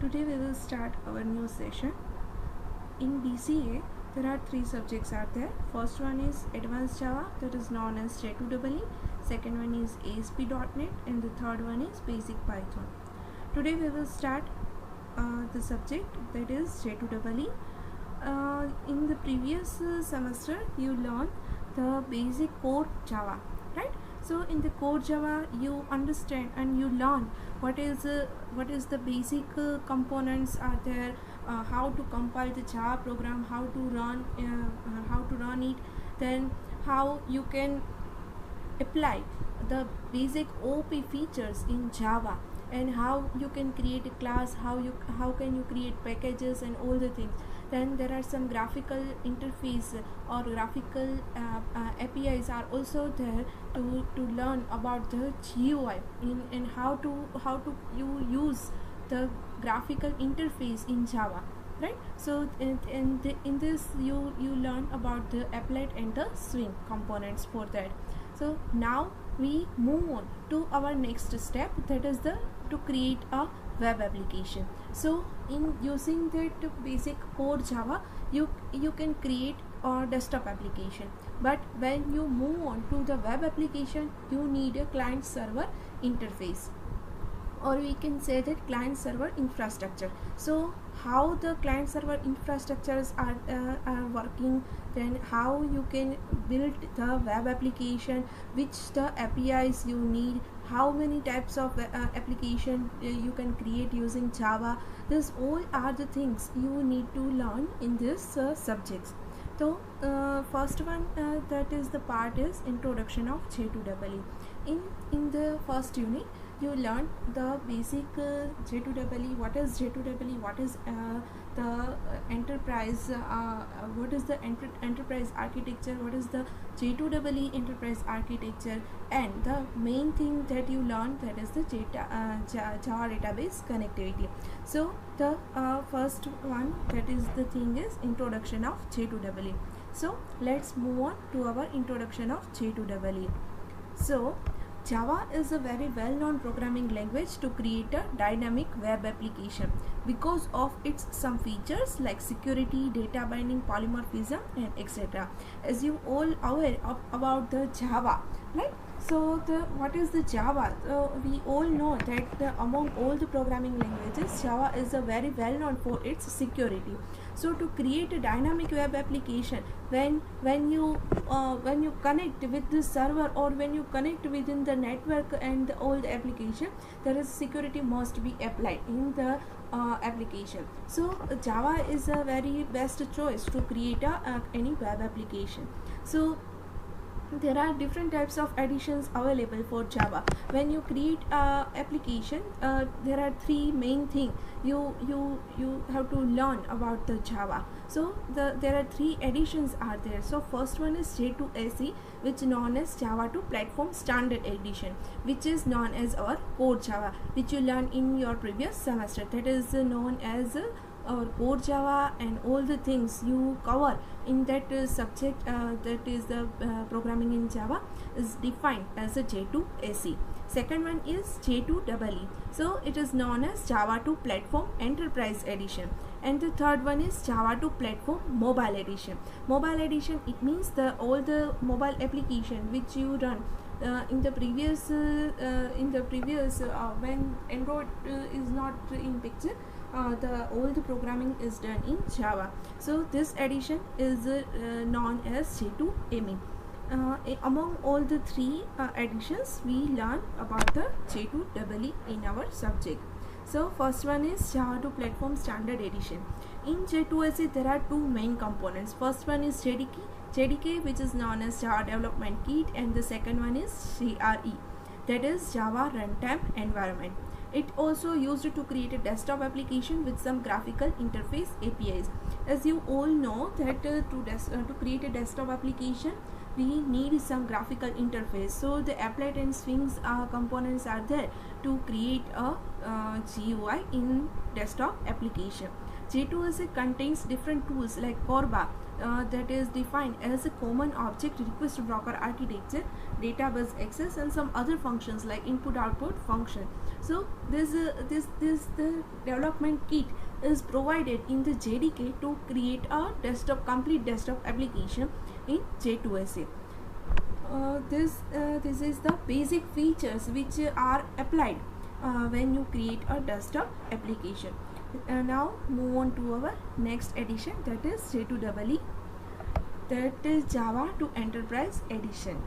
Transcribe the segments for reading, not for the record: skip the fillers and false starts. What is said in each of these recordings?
Today we will start our new session. In BCA, there are three subjects are there. First one is Advanced Java, that is known as J2EE. Second one is ASP.NET, and the third one is Basic Python. Today we will start the subject that is J2EE. In the previous semester, you learned the basic core Java, right? So in the core Java, you understand and you learn what is the basic components are there, how to compile the Java program, how to run it, then how you can apply the basic OP features in Java, and how you can create a class, how can you create packages and all the things. Then there are some graphical interface or graphical APIs are also there to learn about the GUI and how to you use the graphical interface in Java, right? So in this you learn about the applet and the swing components for that. So now we move on to our next step, that is to create a web application. So in using that basic core Java, you can create a desktop application, but when you move on to the web application, you need a client server interface, or we can say that client server infrastructure. So how the client server infrastructures are working, then how you can build the web application, which the APIs you need, how many types of application you can create using Java. This all are the things you need to learn in this subjects. So first one that is the part is introduction of J2EE. In the first unit, you learn the basic J2EE. What is J2EE? What is the enterprise? What is the enterprise architecture? What is the J2EE enterprise architecture? And the main thing that you learn, that is the Java database connectivity. So the first one, that is the thing is introduction of J2EE. So let's move on to our introduction of J2EE. So Java is a very well-known programming language to create a dynamic web application because of its some features like security, data binding, polymorphism, and etc. As you all aware about the Java, right? So what is the Java? We all know that among all the programming languages, Java is a very well known for its security. So to create a dynamic web application, when you connect with the server, or when you connect within the network and all the application, there is security must be applied in the application. So Java is a very best choice to create any web application. So there are different types of additions available for Java. When you create a application, there are three main things you have to learn about the Java. So there are three additions are there. So first one is J2SE, which is known as Java to Platform Standard Edition, which is known as our core Java, which you learn in your previous semester. That is known as our core Java, and all the things you cover in that subject, that is the programming in Java, is defined as a J2SE. Second one is J2EE. So it is known as Java to Platform Enterprise Edition. And the third one is Java to Platform Mobile Edition. Mobile Edition, it means all the mobile application which you run in the previous when Android is not in picture, all the programming is done in Java. So this edition is known as J2EE. Among all the three editions, we learn about the J2EE in our subject. So first one is Java to Platform Standard Edition. In J2SE, there are two main components. First one is JDK, which is known as Java Development Kit, and the second one is JRE, that is Java Runtime Environment. It also used to create a desktop application with some graphical interface APIs. As you all know that to create a desktop application, we need some graphical interface. So the applet and swings components are there to create a GUI in desktop application. J2SA contains different tools like CORBA, that is defined as a common object request broker architecture, database access, and some other functions like input output function. So this the development kit is provided in the JDK to create a complete desktop application in J2SA. This is the basic features which are applied when you create a desktop application. Now move on to our next edition, that is J2EE, that is Java to Enterprise edition.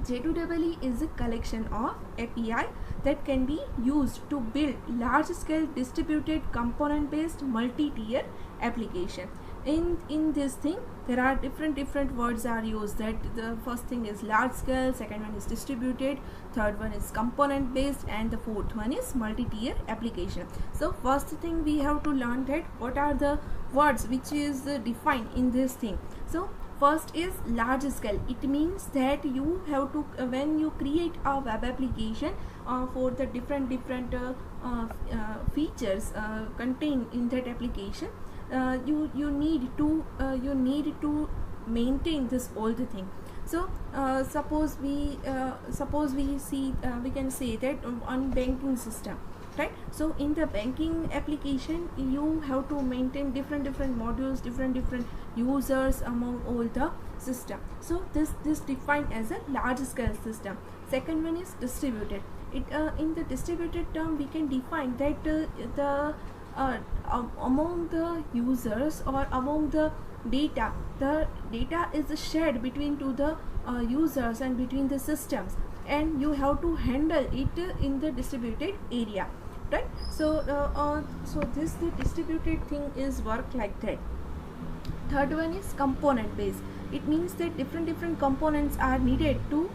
J2EE is a collection of API that can be used to build large-scale distributed component-based multi-tier application. In this thing, there are different words are used. That the first thing is large scale, second one is distributed, third one is component based, and the fourth one is multi-tier application. So first thing we have to learn that what are the words which is defined in this thing. So first is large scale. It means that you have to when you create a web application for the different features contained in that application, you need to maintain this all the thing. So suppose we see we can say that on banking system, right? So in the banking application you have to maintain different modules, different users among all the system. So this defined as a large scale system. Second one is distributed. It in the distributed term we can define that among the users or among the data is shared between to the users and between the systems, and you have to handle it in the distributed area, right? So this the distributed thing is work like that. Third one is component based. It means that different components are needed to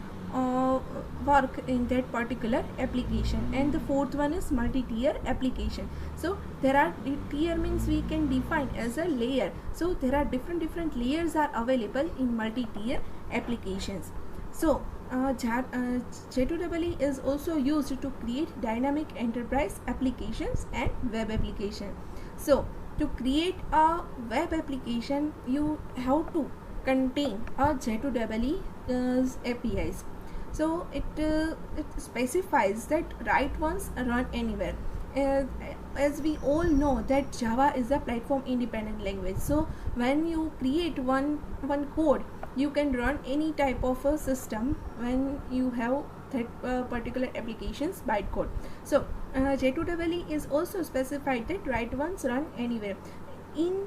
work in that particular application. And the fourth one is multi-tier application. So there are tier means we can define as a layer. So there are different layers are available in multi-tier applications. So J2EE is also used to create dynamic enterprise applications and web application. So to create a web application you have to contain a J2EE APIs. So it specifies that write once, run anywhere. As we all know that Java is a platform independent language. So when you create one code, you can run any type of a system when you have that particular application's bytecode. So J2EE is also specified that write once, run anywhere. In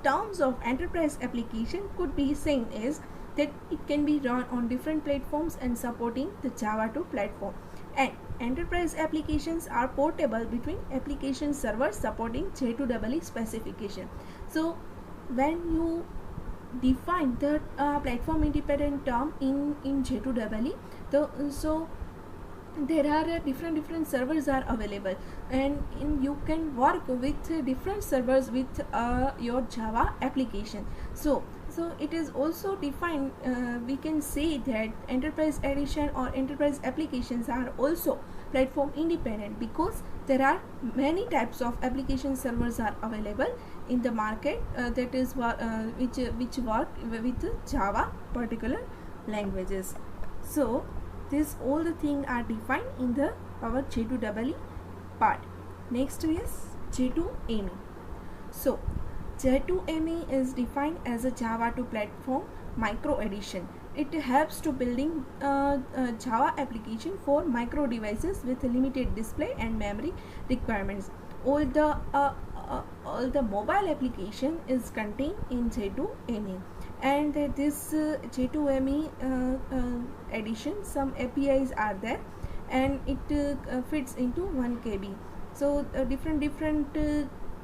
terms of enterprise application, could be seen as that it can be run on different platforms and supporting the Java 2 platform. And enterprise applications are portable between application servers supporting J2EE specification. So when you define the platform independent term in J2EE, so there are different servers are available, and you can work with different servers with your Java application. So it is also defined, we can say that enterprise edition or enterprise applications are also platform independent because there are many types of application servers are available in the market, that is which work with Java particular languages. So this all the things are defined in the our J2EE part. Next is J2ME. So J2ME is defined as a Java 2 platform micro edition. It helps to building Java application for micro devices with limited display and memory requirements. All the mobile application is contained in J2ME. And this J2ME edition, some APIs are there, and it fits into 1 KB. So different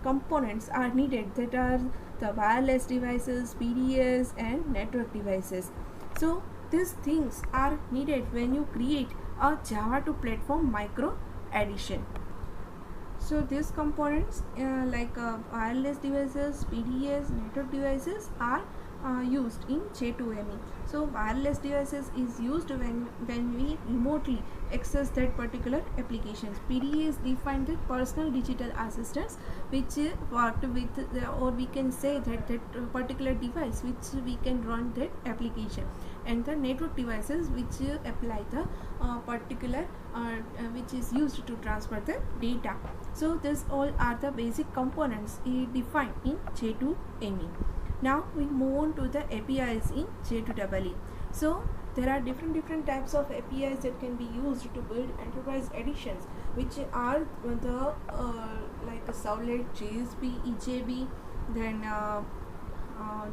components are needed, that are the wireless devices, PDS, and network devices. So these things are needed when you create a Java 2 platform micro edition. So these components like wireless devices, PDS, network devices are used in J2ME. So wireless devices is used when we remotely access that particular applications. PDA is defined as personal digital assistants which worked with or we can say that particular device which we can run that application, and the network devices which apply the particular which is used to transfer the data. So this all are the basic components defined in J2ME. Now we move on to the APIs in J2EE. So there are different types of APIs that can be used to build enterprise editions, which are the like Servlet, JSP, EJB, then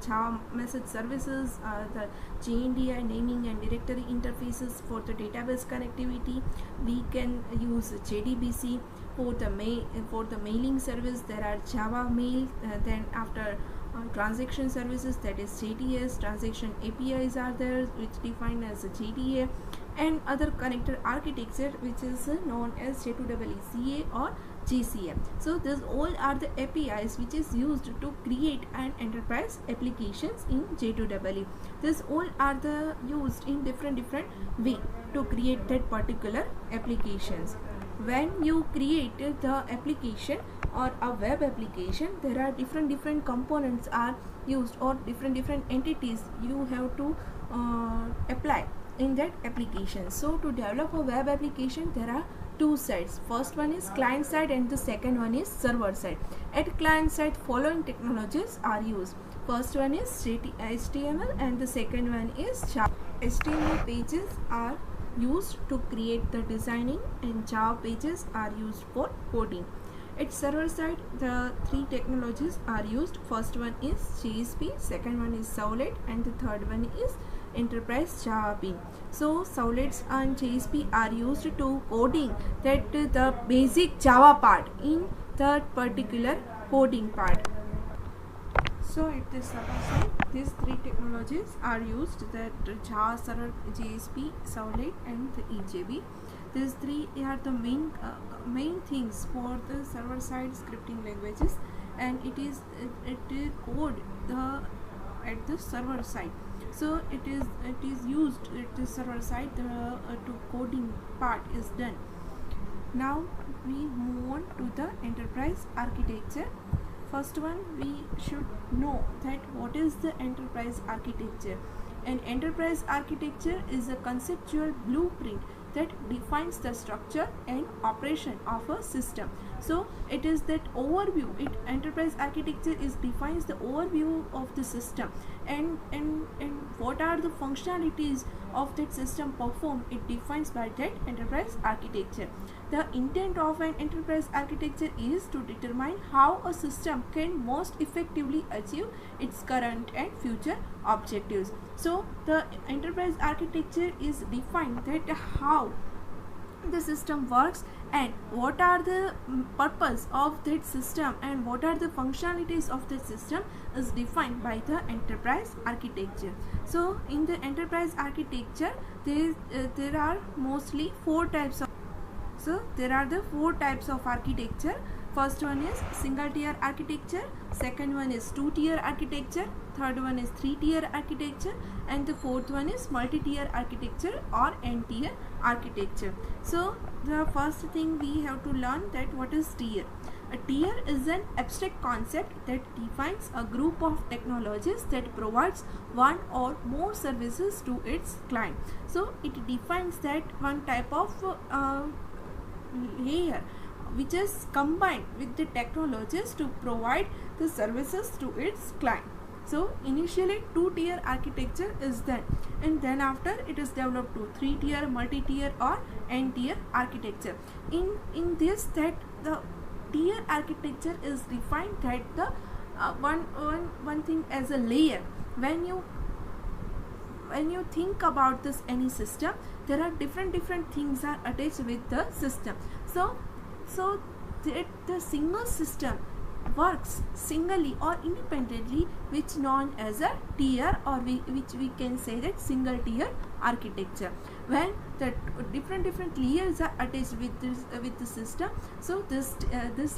Java message services, the JNDI naming and directory interfaces for the database connectivity. We can use JDBC for the mailing service. There are Java Mail. Then after transaction services, that is JTS. Transaction APIs are there, which defined as JDA, and other connector architecture, which is known as J2EE CA or JCM. So these all are the APIs which is used to create an enterprise applications in J2EE. These all are the used in different way to create that particular applications. When you create the application or a web application, there are different components are used, or different entities you have to apply in that application. So to develop a web application, there are two sides. First one is client side and the second one is server side. At client side, following technologies are used. First one is HTML and the second one is Java. HTML pages are used to create the designing, and Java pages are used for coding. At server side, the three technologies are used. First one is JSP, second one is Servlet, and the third one is Enterprise Java Bean. So Servlets and JSP are used to coding that the basic Java part in that particular coding part. So at the server side, these three technologies are used, that Java Server, JSP, Servlet, and the EJB. These three are the main things for the server side scripting languages, and it code at the server side. So it is used at the server side. The to coding part is done. Now we move on to the enterprise architecture. First one, we should know that what is the enterprise architecture. An enterprise architecture is a conceptual blueprint that defines the structure and operation of a system. So it is that overview. Enterprise architecture defines the overview of the system, and what are the functionalities of that system performed. It defines by that enterprise architecture. The intent of an enterprise architecture is to determine how a system can most effectively achieve its current and future objectives. So the enterprise architecture is defined that how the system works and what are the purpose of that system and what are the functionalities of the system is defined by the enterprise architecture. So in the enterprise architecture, there are mostly four types of. So there are the four types of architecture. First one is single tier architecture, second one is two tier architecture, third one is three tier architecture, and the fourth one is multi tier architecture or n tier architecture. So the first thing we have to learn that what is tier. A tier is an abstract concept that defines a group of technologies that provides one or more services to its client. So it defines that one type of layer which is combined with the technologies to provide the services to its client. So initially two tier architecture is done, and then after it is developed to three tier, multi tier or n tier architecture. In this, that the tier architecture is defined that the one thing as a layer. When you think about this any system, there are different things are attached with the system. So the single system works singly or independently, which known as a tier, or which we can say that single tier architecture. When the different layers are attached with the system, so this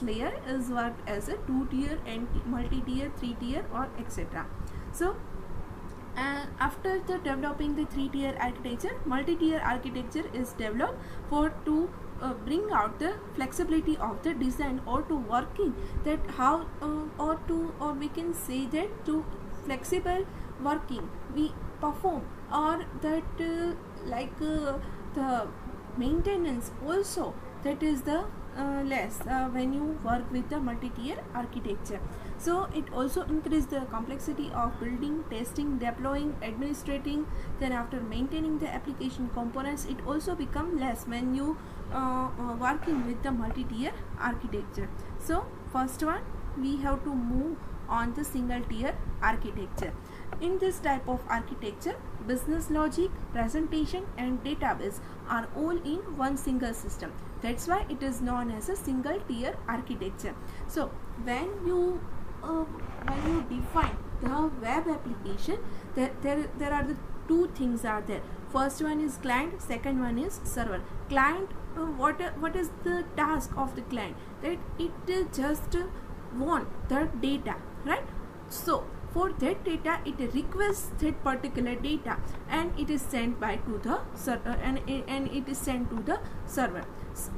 layer is worked as a two tier and multi tier, three tier or etc. So After the developing the three-tier architecture, multi-tier architecture is developed for to bring out the flexibility of the design, or to working that how or we can say that to flexible working we perform, or that the maintenance also, that is the less when you work with the multi-tier architecture. So it also increases the complexity of building, testing, deploying, administrating, then after maintaining the application components. It also become less when you working with the multi-tier architecture. So first one, we have to move on the single tier architecture. In this type of architecture, business logic, presentation and database are all in one single system. That's why it is known as a single tier architecture. So when you define the web application, there are the two things are there. First one is client, second one is server. Client, what is the task of the client? That it just want the data, right? So for that data, it requests that particular data and it is sent by to the server, and it is sent to the server.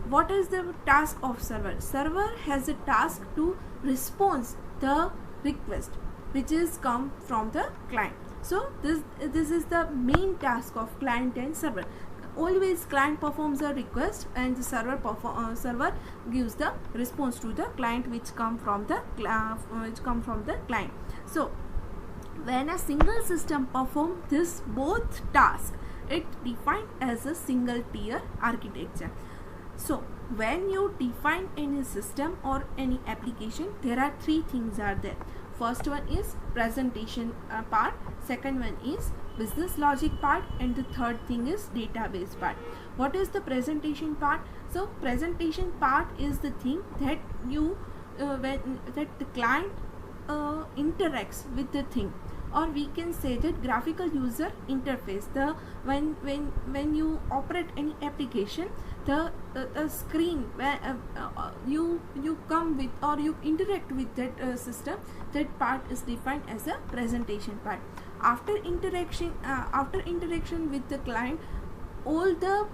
What is the task of server? Server has a task to respond the request which is come from the client. So this is the main task of client and server. Always client performs a request and the server gives the response to the client which come from the client. So when a single system performs this both tasks, it defined as a single tier architecture. So when you define any system or any application, there are three things are there. First one is presentation part, second one is business logic part, and the third thing is database part. What is the presentation part? So presentation part is the thing that you that the client interacts with the thing, or we can say that graphical user interface. The when you operate any application, the screen where you come with or you interact with that system, that part is defined as a presentation part. After interaction with the client, all the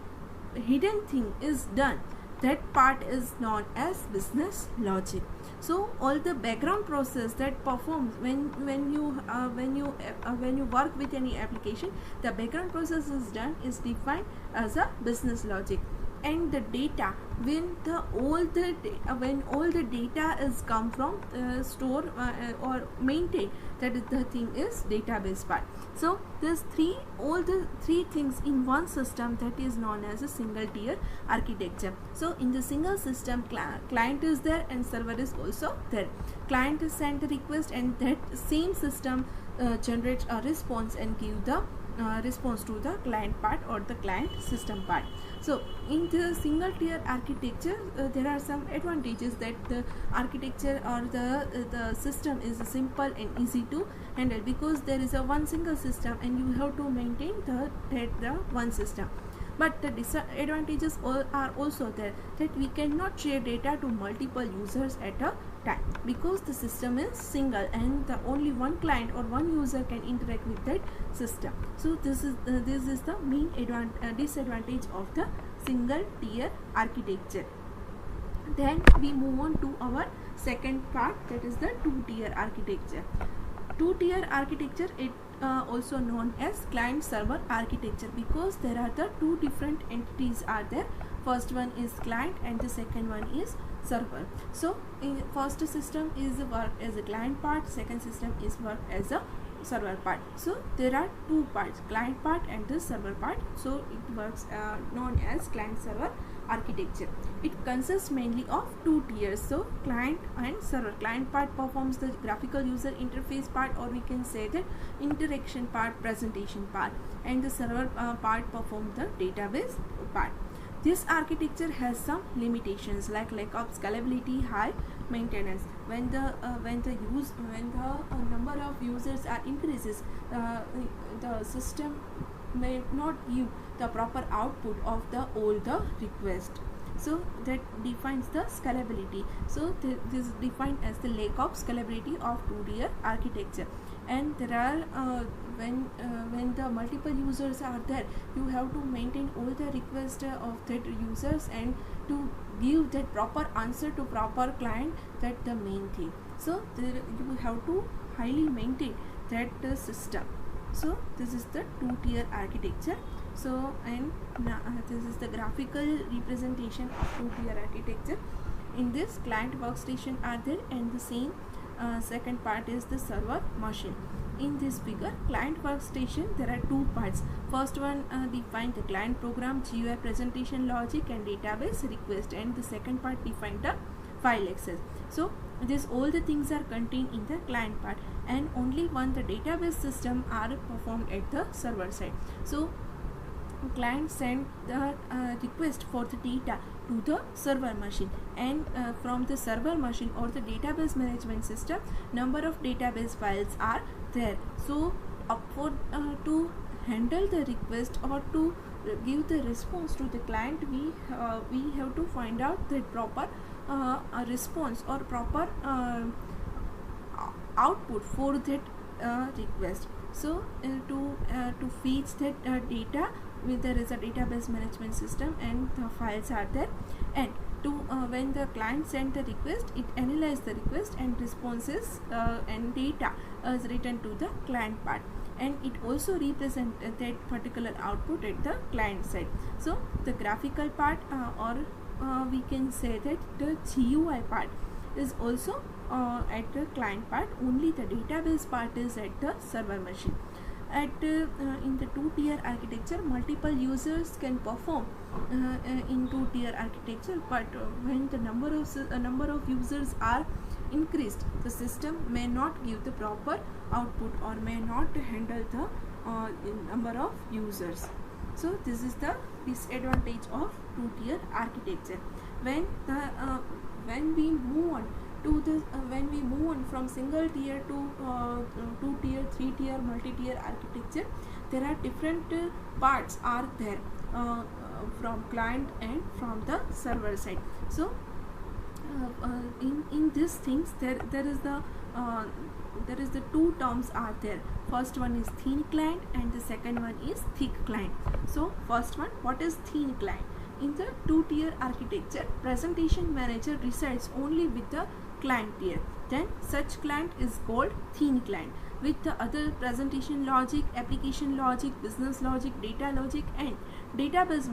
hidden thing is done. That part is known as business logic. So all the background process that performs when you work with any application, the background process is done is defined as a business logic. And the data, when all the data is come from store or maintain, that is the thing is database part. So this all the three things in one system, that is known as a single tier architecture. So in the single system, client is there and server is also there. Client is sent the request and that same system generates a response and give the response to the client part or the client system part. So in the single tier architecture, there are some advantages, that the architecture or the system is simple and easy to handle, because there is a one single system and you have to maintain the one system. But the disadvantages are also there, that we cannot share data to multiple users at a time, because the system is single and the only one client or one user can interact with that system. So this is the main disadvantage of the single tier architecture. Then we move on to our second part, that is the two-tier architecture. Two-tier architecture, it also known as client server architecture, because there are the two different entities are there. First one is client and the second one is server. So in first system is work as a client part, second system is work as a server part. So there are two parts, client part and the server part. So it works known as client server architecture. It consists mainly of two tiers, so client and server. Client part performs the graphical user interface part, or we can say that interaction part, presentation part, and the server part performs the database part. This architecture has some limitations like lack of scalability, high maintenance. When the number of users are increases, the system may not give the proper output of all the request. So that defines the scalability. So this is defined as the lack of scalability of two-tier architecture. and there are when the multiple users are there, you have to maintain all the requests of that users and to give that proper answer to proper client, that the main thing. So there you have to highly maintain that system. So this is the two-tier architecture. So and this is the graphical representation of two-tier architecture. In this, client workstation are there, and the same second part is the server machine. In this figure, client workstation, there are two parts. First one define the client program, GUI presentation logic and database request, and the second part define the file access. So this all the things are contained in the client part, and only when the database system are performed at the server side. So client send the request for the data to the server machine, and from the server machine or the database management system, number of database files are there. So for to handle the request or to give the response to the client, we have to find out the proper response or proper output for that request. So to feed that data, there is a database management system and the files are there, and to when the client send the request, it analyze the request and responses and data is written to the client part, and it also represent that particular output at the client side. So the graphical part or we can say that the GUI part is also at the client part, only the database part is at the server machine. At in the two-tier architecture, multiple users can perform in two-tier architecture, but when the number of users are increased, the system may not give the proper output or may not handle the number of users. So this is the disadvantage of two-tier architecture. When we move on to the when we move on from single tier to two-tier, three-tier, multi-tier architecture, there are different parts are there from client and from the server side. So in these things, there is the two terms are there. First one is thin client and the second one is thick client. So first one, what is thin client? In the two-tier architecture, presentation manager resides only with the client tier. Then such client is called thin client, with the other presentation logic, application logic, business logic, data logic and database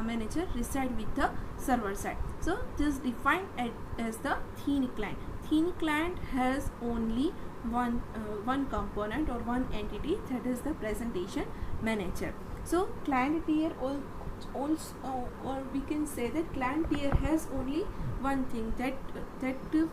manager reside with the server side. So this defined as the thin client. Thin client has only one component or one entity, that is the presentation manager. So client tier also, or we can say that client tier has only one thing, that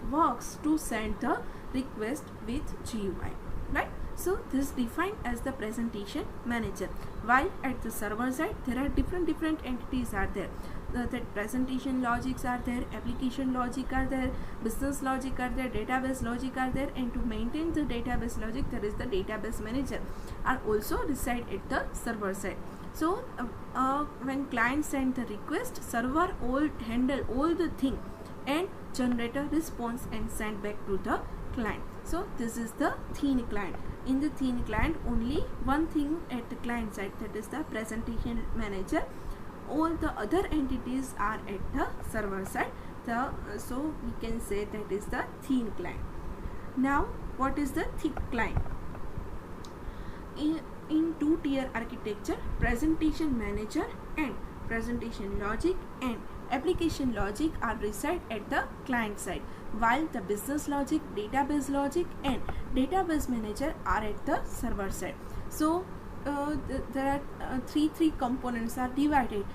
works to send the request with GUI, right? So this defined as the presentation manager, while at the server side there are different entities are there. That presentation logics are there, application logic are there, business logic are there, database logic are there, and to maintain the database logic, there is the database manager are also reside at the server side. So when client send the request, server all handle all the thing and generate a response and send back to the client. So this is the thin client. In the thin client, only one thing at the client side, that is the presentation manager. All the other entities are at the server side. So we can say that is the thin client. Now what is the thick client? In two-tier architecture, presentation manager and presentation logic and application logic are reside at the client side, while the business logic, database logic and database manager are at the server side. So there are three components are divided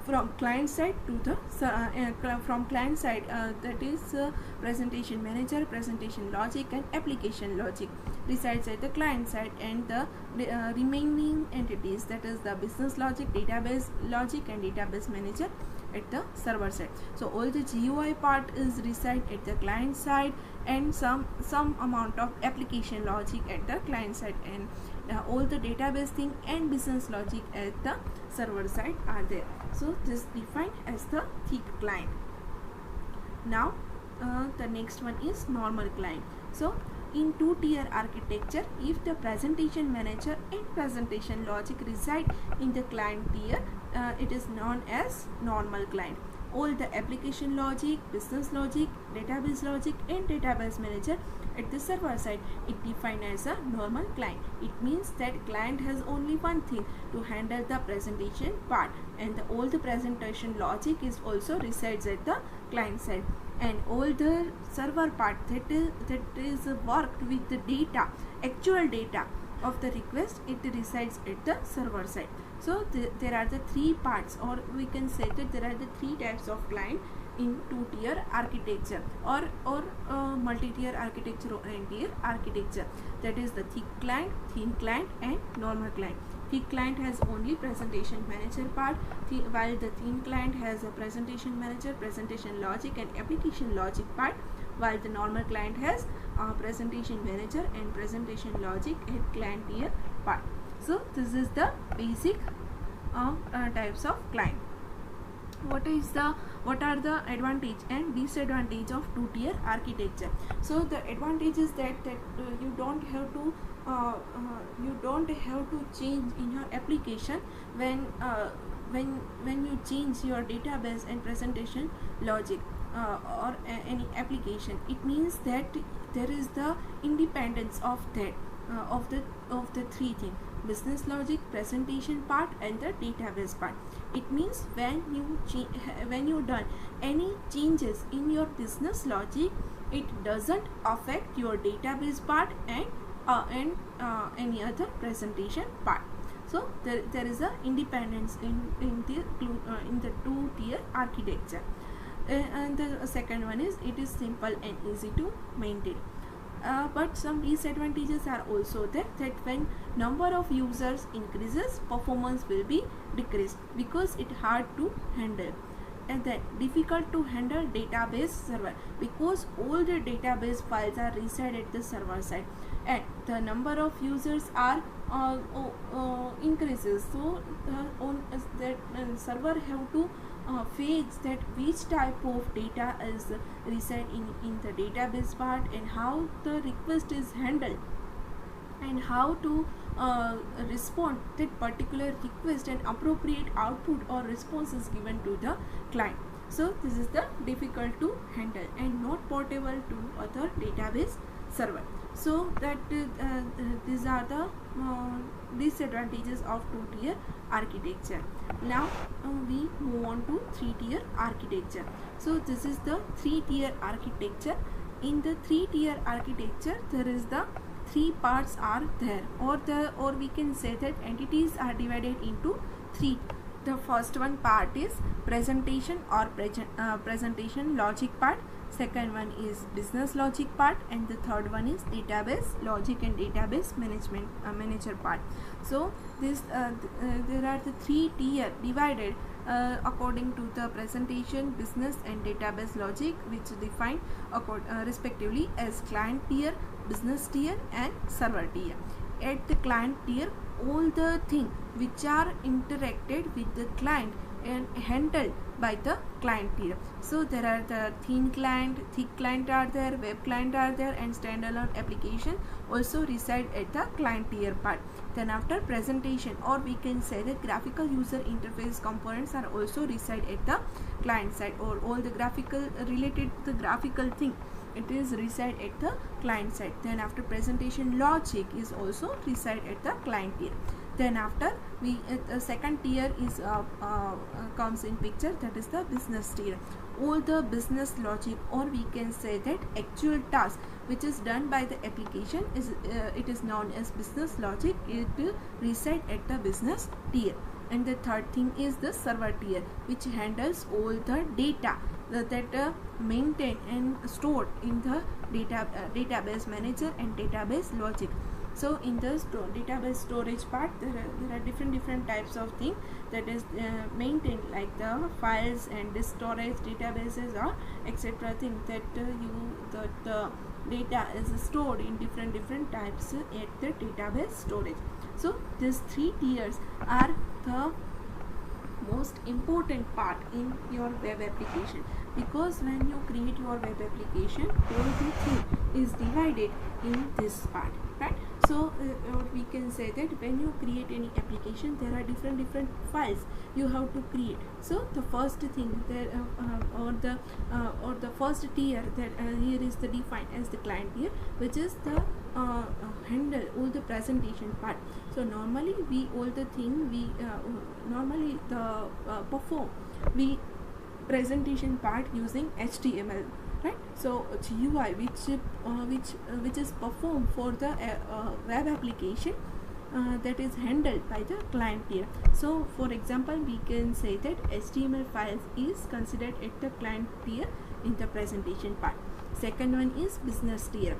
from client side to the from client side, that is presentation manager, presentation logic and application logic resides at the client side, and the remaining entities, that is the business logic, database logic and database manager at the server side. So all the GUI part is reside at the client side, and some amount of application logic at the client side, and all the database thing and business logic at the server side are there. So this defined as the thick client. Now the next one is normal client. So in two-tier architecture, if the presentation manager and presentation logic reside in the client tier, it is known as normal client. All the application logic, business logic, database logic and database manager at the server side, it defined as a normal client. It means that client has only one thing to handle the presentation part, and all the presentation logic is also resides at the client side, and all the server part that is worked with the data, actual data of the request, it resides at the server side. So there are the three parts, or we can say that there are the three types of client in two-tier architecture or multi-tier architecture or n-tier architecture. That is the thick client, thin client and normal client. Thick client has only presentation manager part, while the thin client has a presentation manager, presentation logic and application logic part, while the normal client has presentation manager and presentation logic and client tier part. So this is the basic types of client. What are the advantage and disadvantage of two-tier architecture? So the advantage is that you don't have to change in your application when you change your database and presentation logic or any application. It means that there is the independence of that of the three things: business logic, presentation part and the database part. It means when you done any changes in your business logic, it doesn't affect your database part and any other presentation part. So there is a independence in the two-tier architecture. And the second one is it is simple and easy to maintain. But some disadvantages are also there, that when number of users increases, performance will be decreased because it hard to handle, and then difficult to handle database server because all the database files are reside at the server side, and the number of users are increases. So that server have to fetch that which type of data is reside in the database part, and how the request is handled, and how to respond that particular request, and appropriate output or response is given to the client. So this is the difficult to handle and not portable to other database server. So that these are the disadvantages of two-tier architecture. Now we move on to three-tier architecture. So this is the three-tier architecture. In the three-tier architecture, there is the three parts are there, or we can say that entities are divided into three. The first one part is presentation or presentation logic part. Second one is business logic part, and the third one is database logic and database management manager part. So this there are the three tier divided according to the presentation, business and database logic, which defined respectively as client tier, business tier and server tier. At the client tier, all the things which are interacted with the client and handled by the client tier. So there are the thin client, thick client are there, web client are there, and standalone application also reside at the client tier part. Then after presentation, or we can say the graphical user interface components are also reside at the client side, or all the graphical related to the graphical thing, it is reside at the client side. Then after presentation logic is also reside at the client tier. Then after we the second tier is comes in picture, that is the business tier. All the business logic, or we can say that actual task which is done by the application is it is known as business logic. It will reside at the business tier. And the third thing is the server tier, which handles all the data that maintained and stored in the database manager and database logic. So in the database storage part, there are different types of things that is maintained, like the files and disk storage, databases or etc. thing that the data is stored in different types at the database storage. So these three tiers are the most important part in your web application, because when you create your web application, whole thing is divided in this part, right? So we can say that when you create any application, there are different files you have to create. So the first thing that or the first tier that here is the defined as the client tier, which is the handle all the presentation part. So normally we all the thing we normally the perform we presentation part using HTML, right? So it's UI which is performed for the web application that is handled by the client tier. So for example, we can say that HTML files is considered at the client tier in the presentation part. Second one is business tier.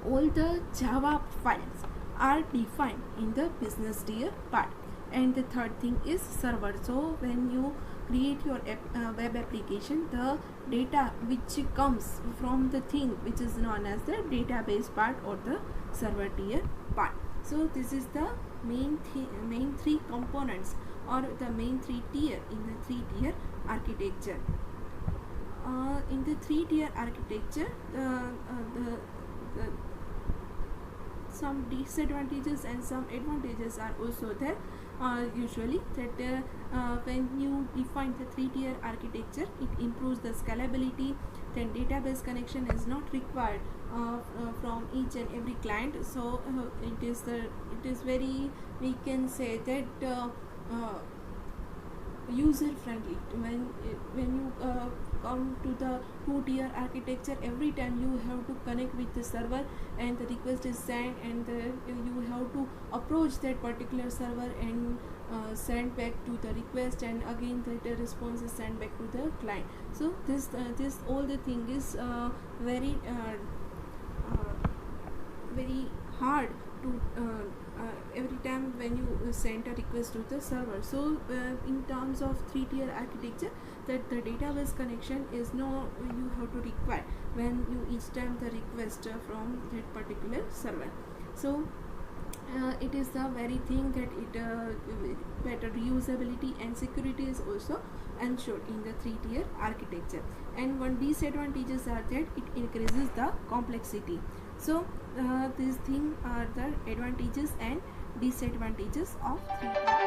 All the Java files are defined in the business tier part. And the third thing is server. So when you create your web application, the data which comes from the thing which is known as the database part or the server tier part. So this is the main three components or the main three tier in the three-tier architecture. In the three-tier architecture, some disadvantages and some advantages are also there. Usually that when you define the three-tier architecture, it improves the scalability. Then database connection is not required from each and every client. So it is very, we can say that user friendly. When you come to the two-tier architecture, every time you have to connect with the server and the request is sent, and you have to approach that particular server and send back to the request, and again the response is sent back to the client. So this all the thing is very very hard to every time when you send a request to the server. So in terms of three-tier architecture, that the database connection is no you have to require when you each time the request from that particular server. So it is the very thing that it better reusability and security is also ensured in the three-tier architecture. And one disadvantages are that it increases the complexity. So these things are the advantages and disadvantages of three-tier